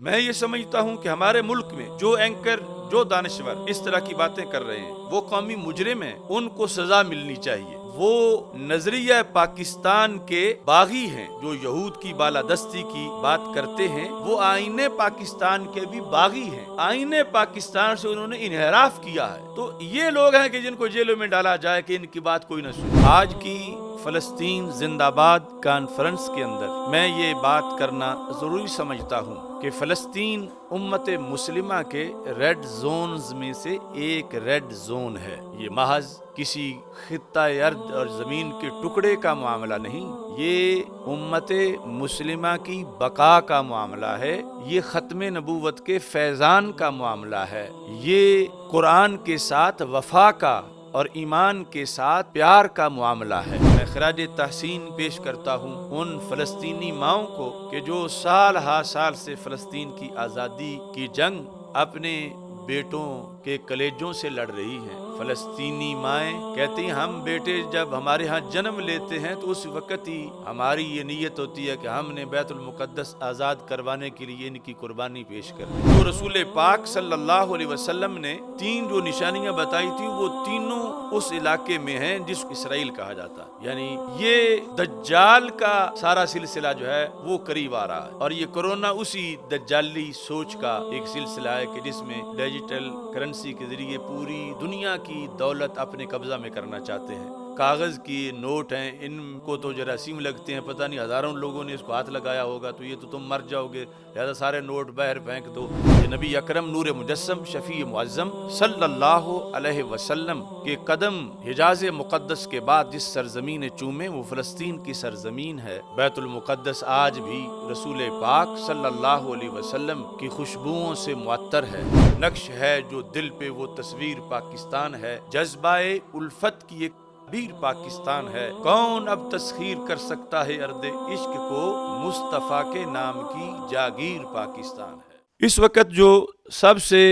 میں یہ سمجھتا ہوں کہ ہمارے ملک میں جو اینکر، جو دانشور اس طرح کی باتیں کر رہے ہیں وہ قومی مجرم ہیں، ان کو سزا ملنی چاہیے۔ وہ نظریہ پاکستان کے باغی ہیں جو یہود کی بالادستی کی بات کرتے ہیں، وہ آئین پاکستان کے بھی باغی ہیں۔ آئین پاکستان سے انہوں نے انحراف کیا ہے، تو یہ لوگ ہیں کہ جن کو جیلوں میں ڈالا جائے کہ ان کی بات کوئی نہ سنے۔ آج کی فلسطین زندہ آباد کانفرنس کے اندر میں یہ بات کرنا ضروری سمجھتا ہوں کہ فلسطین امت مسلمہ کے ریڈ زونز میں سے ایک ریڈ زون ہے۔ یہ محض کسی خطہ ارض اور زمین کے ٹکڑے کا معاملہ نہیں، یہ امت مسلمہ کی بقا کا معاملہ ہے، یہ ختم نبوت کے فیضان کا معاملہ ہے، یہ قرآن کے ساتھ وفا کا اور ایمان کے ساتھ پیار کا معاملہ ہے۔ میں خراج تحسین پیش کرتا ہوں ان فلسطینی ماؤں کو کہ جو سال ہا سال سے فلسطین کی آزادی کی جنگ اپنے بیٹوں کے کلیجوں سے لڑ رہی ہیں۔ فلسطینی مائیں کہتی ہیں ہم بیٹے جب ہمارے ہاں جنم لیتے ہیں تو اس وقت ہی ہماری یہ نیت ہوتی ہے کہ ہم نے بیت المقدس آزاد کروانے کے لیے ان کی قربانی پیش کر دی۔ تو رسول پاک صلی اللہ علیہ وسلم نے تین جو نشانیاں بتائی تھی وہ تینوں اس علاقے میں ہیں جس کو اسرائیل کہا جاتا ہے، یعنی یہ دجال کا سارا سلسلہ جو ہے وہ قریب آ رہا ہے، اور یہ کرونا اسی دجالی سوچ کا ایک سلسلہ ہے کہ جس میں ڈیجیٹل کرنسی کے ذریعے پوری دنیا کی دولت اپنے قبضہ میں کرنا چاہتے ہیں۔ کاغذ کی نوٹ ہیں، ان کو تو جراثیم لگتے ہیں، پتہ نہیں ہزاروں لوگوں نے اس کو ہاتھ لگایا ہوگا تو یہ تو تم مر جاؤ گے، لہذا سارے نوٹ باہر پھینک دو۔ یہ نبی اکرم نور مجسم شفیع معظم صلی اللہ علیہ وسلم کے قدم حجاز مقدس کے بعد جس سرزمین چومے وہ فلسطین کی سرزمین ہے۔ بیت المقدس آج بھی رسول پاک صلی اللہ علیہ وسلم کی خوشبوؤں سے معطر ہے، نقش ہے جو دل پہ وہ تصویر پاکستان ہے، جذبہ الفت کی ایک تعبیر پاکستان ہے۔ کون اب تسخیر کر سکتا ہے ارض عشق کو، مصطفیٰ کے نام کی جاگیر پاکستان ہے۔ اس وقت جو سب سے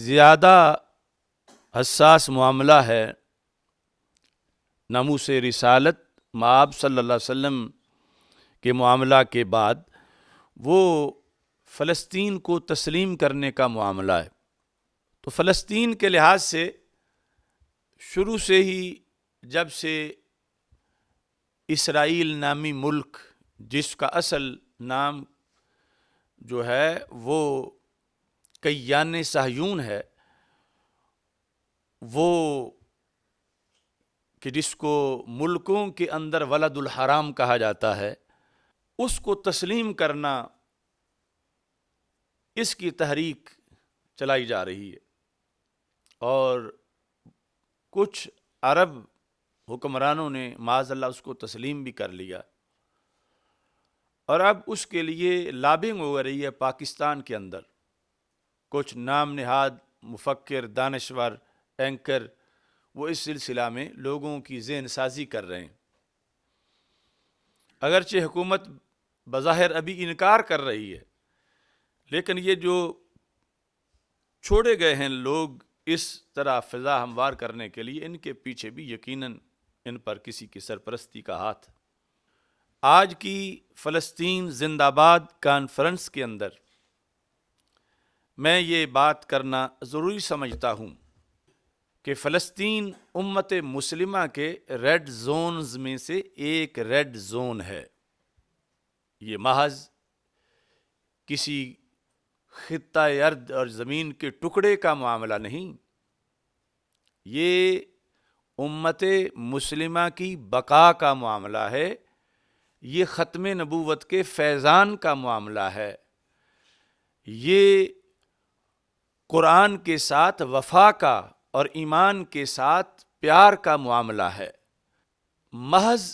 زیادہ حساس معاملہ ہے ناموس رسالت مآب صلی اللہ علیہ وسلم کے معاملہ کے بعد وہ فلسطین کو تسلیم کرنے کا معاملہ ہے۔ تو فلسطین کے لحاظ سے شروع سے ہی جب سے اسرائیل نامی ملک جس کا اصل نام جو ہے وہ کیان صہیون ہے، وہ کہ جس کو ملکوں کے اندر ولد الحرام کہا جاتا ہے، اس کو تسلیم کرنا، اس کی تحریک چلائی جا رہی ہے، اور کچھ عرب حکمرانوں نے معاذ اللہ اس کو تسلیم بھی کر لیا، اور اب اس کے لیے لابنگ ہو رہی ہے پاکستان کے اندر۔ کچھ نام نہاد مفکر، دانشور، اینکر وہ اس سلسلہ میں لوگوں کی ذہن سازی کر رہے ہیں۔ اگرچہ حکومت بظاہر ابھی انکار کر رہی ہے، لیکن یہ جو چھوڑے گئے ہیں لوگ اس طرح فضا ہموار کرنے کے لیے، ان کے پیچھے بھی یقیناً ان پر کسی کی سرپرستی کا ہاتھ۔ آج کی فلسطین زندہ آباد کانفرنس کے اندر میں یہ بات کرنا ضروری سمجھتا ہوں کہ فلسطین امت مسلمہ کے ریڈ زونز میں سے ایک ریڈ زون ہے۔ یہ محض کسی خطہ ارض اور زمین کے ٹکڑے کا معاملہ نہیں، یہ امت مسلمہ کی بقا کا معاملہ ہے، یہ ختم نبوت کے فیضان کا معاملہ ہے، یہ قرآن کے ساتھ وفا کا اور ایمان کے ساتھ پیار کا معاملہ ہے۔ محض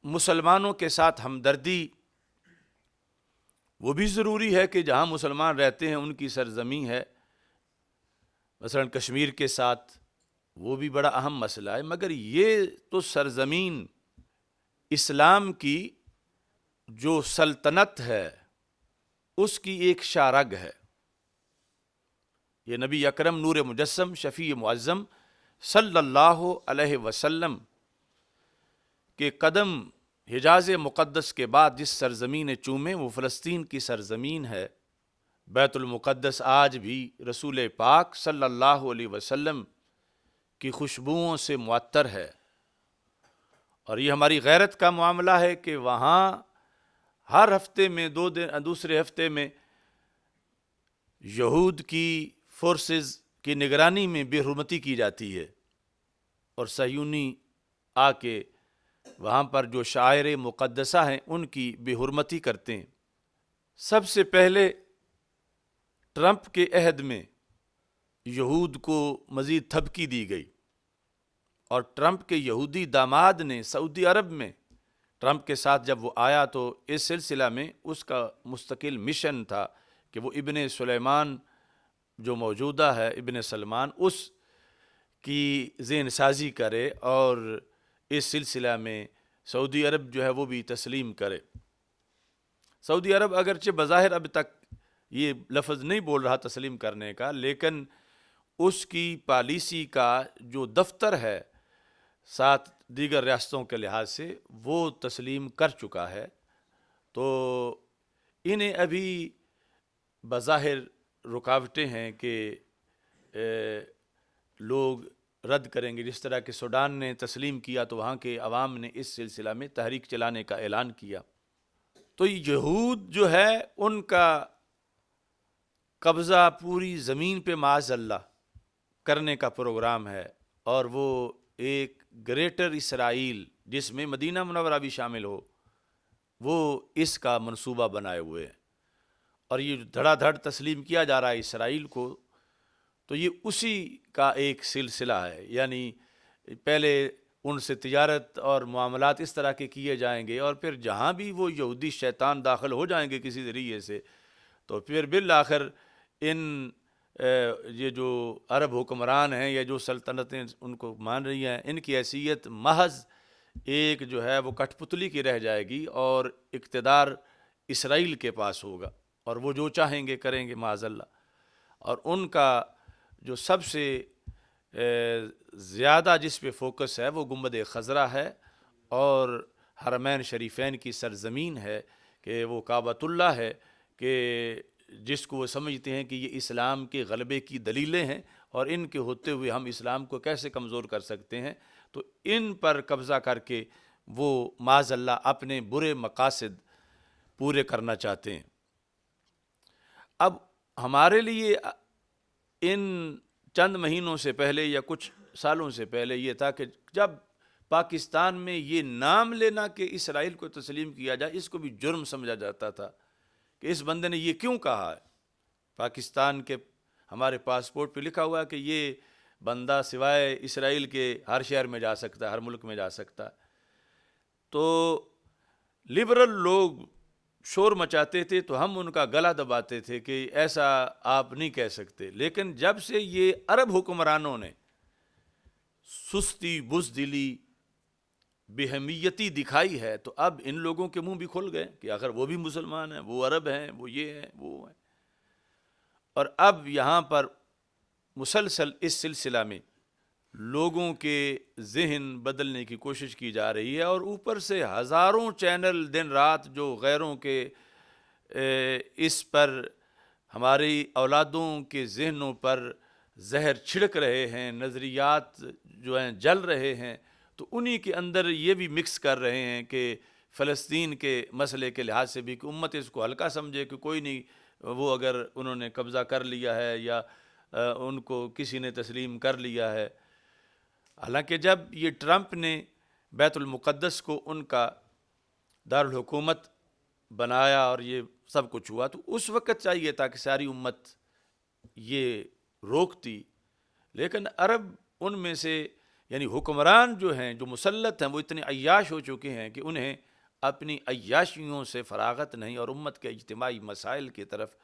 مسلمانوں کے ساتھ ہمدردی وہ بھی ضروری ہے کہ جہاں مسلمان رہتے ہیں ان کی سرزمین ہے، مثلا کشمیر کے ساتھ، وہ بھی بڑا اہم مسئلہ ہے، مگر یہ تو سرزمین اسلام کی جو سلطنت ہے اس کی ایک شارگ ہے۔ یہ نبی اکرم نور مجسم شفیع معظم صلی اللہ علیہ وسلم کے قدم حجاز مقدس کے بعد جس سرزمین چومے وہ فلسطین کی سرزمین ہے، بیت المقدس آج بھی رسول پاک صلی اللہ علیہ وسلم کی خوشبوؤں سے معطر ہے، اور یہ ہماری غیرت کا معاملہ ہے کہ وہاں ہر ہفتے میں دوسرے ہفتے میں یہود کی فورسز کی نگرانی میں بے حرمتی کی جاتی ہے، اور صہیونی آ کے وہاں پر جو شاعر مقدسہ ہیں ان کی بے حرمتی کرتے ہیں۔ سب سے پہلے ٹرمپ کے عہد میں یہود کو مزید تھپکی دی گئی، اور ٹرمپ کے یہودی داماد نے سعودی عرب میں ٹرمپ کے ساتھ جب وہ آیا تو اس سلسلہ میں اس کا مستقل مشن تھا کہ وہ ابن سلیمان جو موجودہ ہے، ابن سلمان، اس کی ذہن سازی کرے اور اس سلسلہ میں سعودی عرب جو ہے وہ بھی تسلیم کرے۔ سعودی عرب اگرچہ بظاہر اب تک یہ لفظ نہیں بول رہا تسلیم کرنے کا، لیکن اس کی پالیسی کا جو دفتر ہے 7 دیگر ریاستوں کے لحاظ سے وہ تسلیم کر چکا ہے، تو انہیں ابھی بظاہر رکاوٹیں ہیں کہ لوگ رد کریں گے، جس طرح کہ سوڈان نے تسلیم کیا تو وہاں کے عوام نے اس سلسلہ میں تحریک چلانے کا اعلان کیا۔ تو یہود جو ہے ان کا قبضہ پوری زمین پہ معاذ اللہ کرنے کا پروگرام ہے، اور وہ ایک گریٹر اسرائیل جس میں مدینہ منورہ بھی شامل ہو، وہ اس کا منصوبہ بنائے ہوئے ہیں، اور یہ دھڑا دھڑ تسلیم کیا جا رہا ہے اسرائیل کو، تو یہ اسی کا ایک سلسلہ ہے۔ یعنی پہلے ان سے تجارت اور معاملات اس طرح کے کیے جائیں گے، اور پھر جہاں بھی وہ یہودی شیطان داخل ہو جائیں گے کسی ذریعے سے، تو پھر بالآخر یہ جو عرب حکمران ہیں یا جو سلطنتیں ان کو مان رہی ہیں، ان کی حیثیت محض ایک جو ہے وہ کٹھ پتلی کی رہ جائے گی، اور اقتدار اسرائیل کے پاس ہوگا، اور وہ جو چاہیں گے کریں گے معاذ اللہ۔ اور ان کا جو سب سے زیادہ جس پہ فوکس ہے وہ گنبد خضرا ہے، اور حرمین شریفین کی سرزمین ہے کہ وہ کعبۃ اللہ ہے، کہ جس کو وہ سمجھتے ہیں کہ یہ اسلام کے غلبے کی دلیلیں ہیں، اور ان کے ہوتے ہوئے ہم اسلام کو کیسے کمزور کر سکتے ہیں، تو ان پر قبضہ کر کے وہ معاذ اللہ اپنے برے مقاصد پورے کرنا چاہتے ہیں۔ اب ہمارے لیے ان چند مہینوں سے پہلے یا کچھ سالوں سے پہلے یہ تھا کہ جب پاکستان میں یہ نام لینا کہ اسرائیل کو تسلیم کیا جائے، اس کو بھی جرم سمجھا جاتا تھا کہ اس بندے نے یہ کیوں کہا ہے۔ پاکستان کے ہمارے پاسپورٹ پہ لکھا ہوا ہے کہ یہ بندہ سوائے اسرائیل کے ہر شہر میں جا سکتا ہے، ہر ملک میں جا سکتا ہے۔ تو لبرل لوگ شور مچاتے تھے تو ہم ان کا گلا دباتے تھے کہ ایسا آپ نہیں کہہ سکتے، لیکن جب سے یہ عرب حکمرانوں نے سستی، بزدلی، بہمیتی دکھائی ہے، تو اب ان لوگوں کے منہ بھی کھل گئے کہ اگر وہ بھی مسلمان ہیں، وہ عرب ہیں، وہ یہ ہیں، وہ ہیں، اور اب یہاں پر مسلسل اس سلسلہ میں لوگوں کے ذہن بدلنے کی کوشش کی جا رہی ہے، اور اوپر سے ہزاروں چینل دن رات جو غیروں کے اس پر ہماری اولادوں کے ذہنوں پر زہر چھڑک رہے ہیں، نظریات جو ہیں جل رہے ہیں، تو انہی کے اندر یہ بھی مکس کر رہے ہیں کہ فلسطین کے مسئلے کے لحاظ سے بھی کہ امت اس کو ہلکا سمجھے کہ کوئی نہیں، وہ اگر انہوں نے قبضہ کر لیا ہے یا ان کو کسی نے تسلیم کر لیا ہے۔ حالانکہ جب یہ ٹرمپ نے بیت المقدس کو ان کا دارالحکومت بنایا اور یہ سب کچھ ہوا، تو اس وقت چاہیے تھا کہ ساری امت یہ روکتی، لیکن عرب ان میں سے یعنی حکمران جو ہیں، جو مسلط ہیں، وہ اتنے عیاش ہو چکے ہیں کہ انہیں اپنی عیاشیوں سے فراغت نہیں، اور امت کے اجتماعی مسائل کی طرف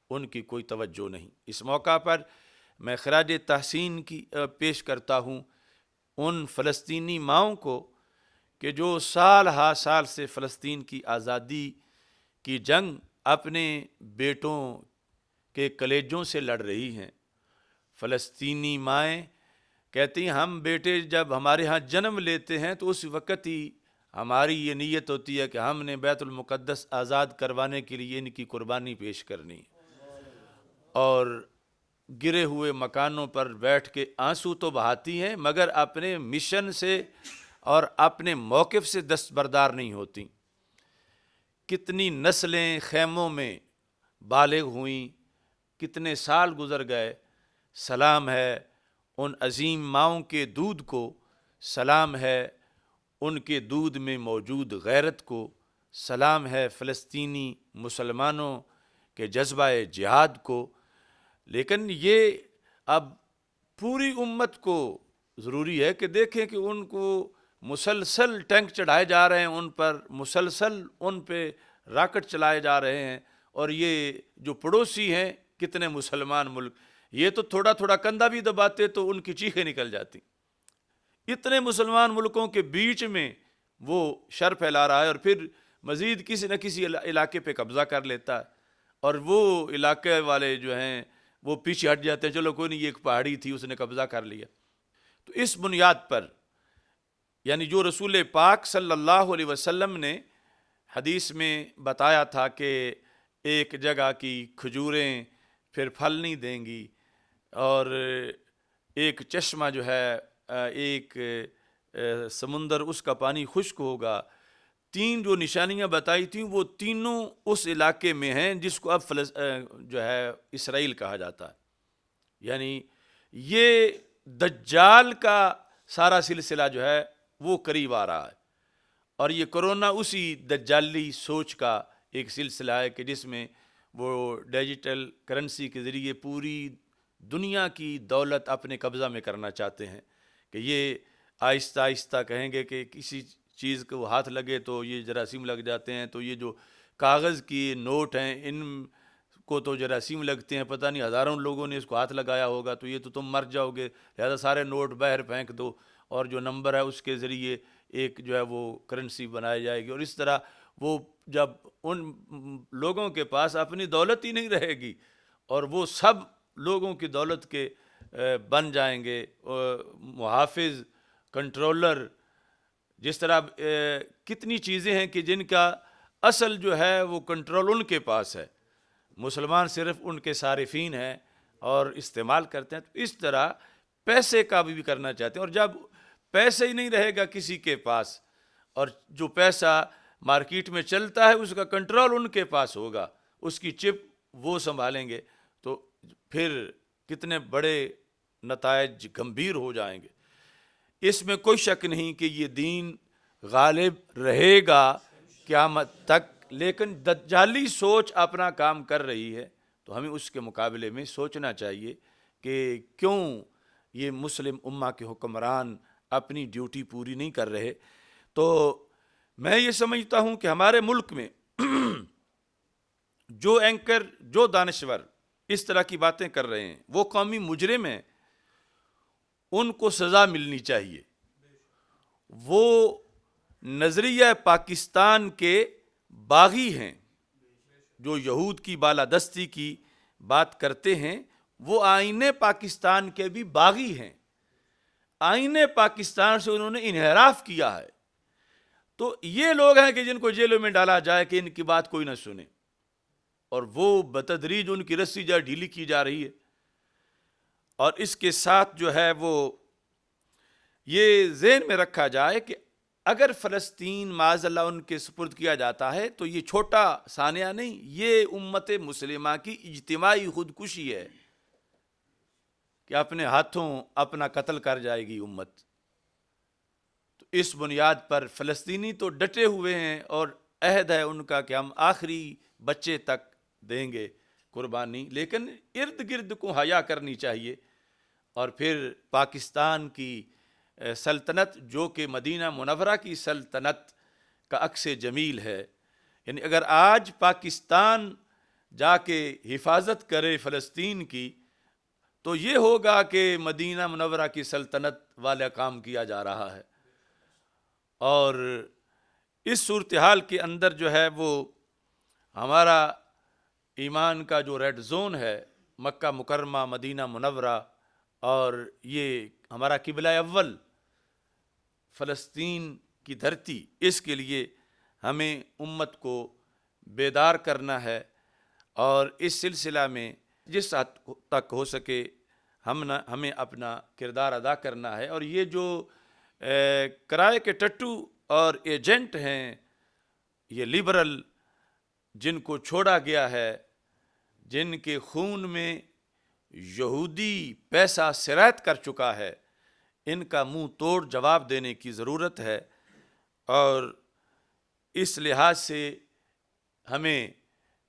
ان کی کوئی توجہ نہیں۔ اس موقع پر میں خراج تحسین کی پیش کرتا ہوں ان فلسطینی ماؤں کو کہ جو سال ہا سال سے فلسطین کی آزادی کی جنگ اپنے بیٹوں کے کلیجوں سے لڑ رہی ہیں۔ فلسطینی مائیں کہتی ہیں ہم بیٹے جب ہمارے ہاں جنم لیتے ہیں تو اس وقت ہی ہماری یہ نیت ہوتی ہے کہ ہم نے بیت المقدس آزاد کروانے کے لیے ان کی قربانی پیش کرنی ہے، اور گرے ہوئے مکانوں پر بیٹھ کے آنسو تو بہاتی ہیں مگر اپنے مشن سے اور اپنے موقف سے دستبردار نہیں ہوتی۔ کتنی نسلیں خیموں میں بالغ ہوئیں، کتنے سال گزر گئے۔ سلام ہے ان عظیم ماؤں کے دودھ کو، سلام ہے ان کے دودھ میں موجود غیرت کو، سلام ہے فلسطینی مسلمانوں کے جذبہ جہاد کو۔ لیکن یہ اب پوری امت کو ضروری ہے کہ دیکھیں کہ ان کو مسلسل ٹینک چڑھائے جا رہے ہیں، ان پر مسلسل ان پہ راکٹ چلائے جا رہے ہیں، اور یہ جو پڑوسی ہیں کتنے مسلمان ملک، یہ تو تھوڑا تھوڑا کندھا بھی دباتے تو ان کی چیخیں نکل جاتی۔ اتنے مسلمان ملکوں کے بیچ میں وہ شر پھیلا رہا ہے، اور پھر مزید کسی نہ کسی علاقے پہ قبضہ کر لیتا ہے، اور وہ علاقے والے جو ہیں وہ پیچھے ہٹ جاتے ہیں، چلو کوئی نہیں، یہ ایک پہاڑی تھی اس نے قبضہ کر لیا۔ تو اس بنیاد پر یعنی جو رسول پاک صلی اللہ علیہ وسلم نے حدیث میں بتایا تھا کہ ایک جگہ کی کھجوریں پھر پھل نہیں دیں گی، اور ایک چشمہ جو ہے، ایک سمندر اس کا پانی خشک ہوگا، تین جو نشانیاں بتائی تھیں وہ تینوں اس علاقے میں ہیں جس کو اب جو ہے اسرائیل کہا جاتا ہے۔ یعنی یہ دجال کا سارا سلسلہ جو ہے وہ قریب آ رہا ہے، اور یہ کرونا اسی دجالی سوچ کا ایک سلسلہ ہے کہ جس میں وہ ڈیجیٹل کرنسی کے ذریعے پوری دنیا کی دولت اپنے قبضہ میں کرنا چاہتے ہیں، کہ یہ آہستہ آہستہ کہیں گے کہ کسی چیز کو ہاتھ لگے تو یہ جراثیم لگ جاتے ہیں، تو یہ جو کاغذ کی نوٹ ہیں ان کو تو جراثیم لگتے ہیں، پتہ نہیں ہزاروں لوگوں نے اس کو ہاتھ لگایا ہوگا، تو یہ تو تم مر جاؤ گے، لہذا سارے نوٹ باہر پھینک دو، اور جو نمبر ہے اس کے ذریعے ایک جو ہے وہ کرنسی بنائی جائے گی، اور اس طرح وہ جب ان لوگوں کے پاس اپنی دولت ہی نہیں رہے گی اور وہ سب لوگوں کی دولت کے بن جائیں گے محافظ، کنٹرولر، جس طرح کتنی چیزیں ہیں کہ جن کا اصل جو ہے وہ کنٹرول ان کے پاس ہے، مسلمان صرف ان کے صارفین ہیں اور استعمال کرتے ہیں۔ تو اس طرح پیسے کا بھی کرنا چاہتے ہیں، اور جب پیسے ہی نہیں رہے گا کسی کے پاس، اور جو پیسہ مارکیٹ میں چلتا ہے اس کا کنٹرول ان کے پاس ہوگا، اس کی چپ وہ سنبھالیں گے، تو پھر کتنے بڑے نتائج گمبھیر ہو جائیں گے۔ اس میں کوئی شک نہیں کہ یہ دین غالب رہے گا قیامت تک، لیکن دجالی سوچ اپنا کام کر رہی ہے، تو ہمیں اس کے مقابلے میں سوچنا چاہیے کہ کیوں یہ مسلم امہ کے حکمران اپنی ڈیوٹی پوری نہیں کر رہے۔ تو میں یہ سمجھتا ہوں کہ ہمارے ملک میں جو اینکر، جو دانشور اس طرح کی باتیں کر رہے ہیں وہ قومی مجرم ہیں، ان کو سزا ملنی چاہیے۔ وہ نظریہ پاکستان کے باغی ہیں، جو یہود کی بالادستی کی بات کرتے ہیں، وہ آئین پاکستان کے بھی باغی ہیں، آئین پاکستان سے انہوں نے انحراف کیا ہے۔ تو یہ لوگ ہیں کہ جن کو جیلوں میں ڈالا جائے کہ ان کی بات کوئی نہ سنے، اور وہ بتدریج ان کی رسی جا ڈھیلی کی جا رہی ہے۔ اور اس کے ساتھ جو ہے وہ یہ ذہن میں رکھا جائے کہ اگر فلسطین معاذ اللہ ان کے سپرد کیا جاتا ہے تو یہ چھوٹا سانحہ نہیں، یہ امت مسلمہ کی اجتماعی خودکشی ہے کہ اپنے ہاتھوں اپنا قتل کر جائے گی امت۔ تو اس بنیاد پر فلسطینی تو ڈٹے ہوئے ہیں، اور عہد ہے ان کا کہ ہم آخری بچے تک دیں گے قربانی، لیکن ارد گرد کو حیا کرنی چاہیے۔ اور پھر پاکستان کی سلطنت جو کہ مدینہ منورہ کی سلطنت کا عکس جمیل ہے، یعنی اگر آج پاکستان جا کے حفاظت کرے فلسطین کی تو یہ ہوگا کہ مدینہ منورہ کی سلطنت والا کام کیا جا رہا ہے۔ اور اس صورتحال کے اندر جو ہے وہ ہمارا ایمان کا جو ریڈ زون ہے مکہ مکرمہ، مدینہ منورہ، اور یہ ہمارا قبلہ اول فلسطین کی دھرتی، اس کے لیے ہمیں امت کو بیدار کرنا ہے، اور اس سلسلہ میں جس حد تک ہو سکے ہمیں اپنا کردار ادا کرنا ہے. اور یہ جو کرائے کے ٹٹو اور ایجنٹ ہیں، یہ لبرل جن کو چھوڑا گیا ہے، جن کے خون میں یہودی پیسہ سرایت کر چکا ہے، ان کا منہ توڑ جواب دینے کی ضرورت ہے. اور اس لحاظ سے ہمیں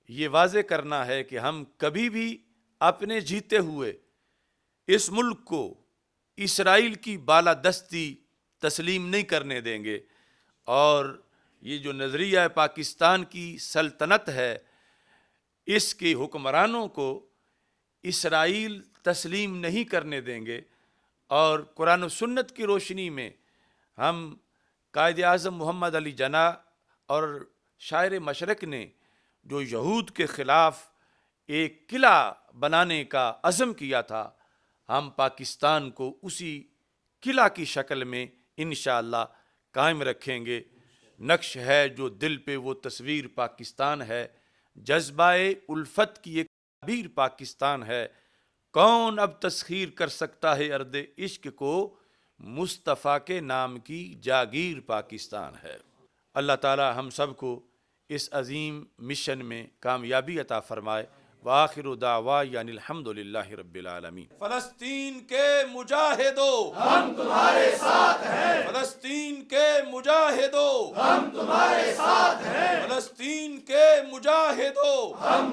یہ واضح کرنا ہے کہ ہم کبھی بھی اپنے جیتے ہوئے اس ملک کو اسرائیل کی بالادستی تسلیم نہیں کرنے دیں گے. اور یہ جو نظریہ پاکستان کی سلطنت ہے، اس کے حکمرانوں کو اسرائیل تسلیم نہیں کرنے دیں گے. اور قرآن و سنت کی روشنی میں ہم قائد اعظم محمد علی جناح اور شاعر مشرق نے جو یہود کے خلاف ایک قلعہ بنانے کا عزم کیا تھا، ہم پاکستان کو اسی قلعہ کی شکل میں انشاءاللہ قائم رکھیں گے. نقش ہے جو دل پہ وہ تصویر پاکستان ہے، جذبہ الفت کی ایک تعبیر پاکستان ہے. کون اب تسخیر کر سکتا ہے ارض عشق کو، مصطفیٰ کے نام کی جاگیر پاکستان ہے. اللہ تعالی ہم سب کو اس عظیم مشن میں کامیابی عطا فرمائے. وآخر دعوانا ان الحمدللہ رب العالمین. فلسطین کے مجاہدو ہم تمہارے ساتھ ہیں. فلسطین کے مجاہدو ہم تمہارے ساتھ ہیں. فلسطین کے مجاہدو ہم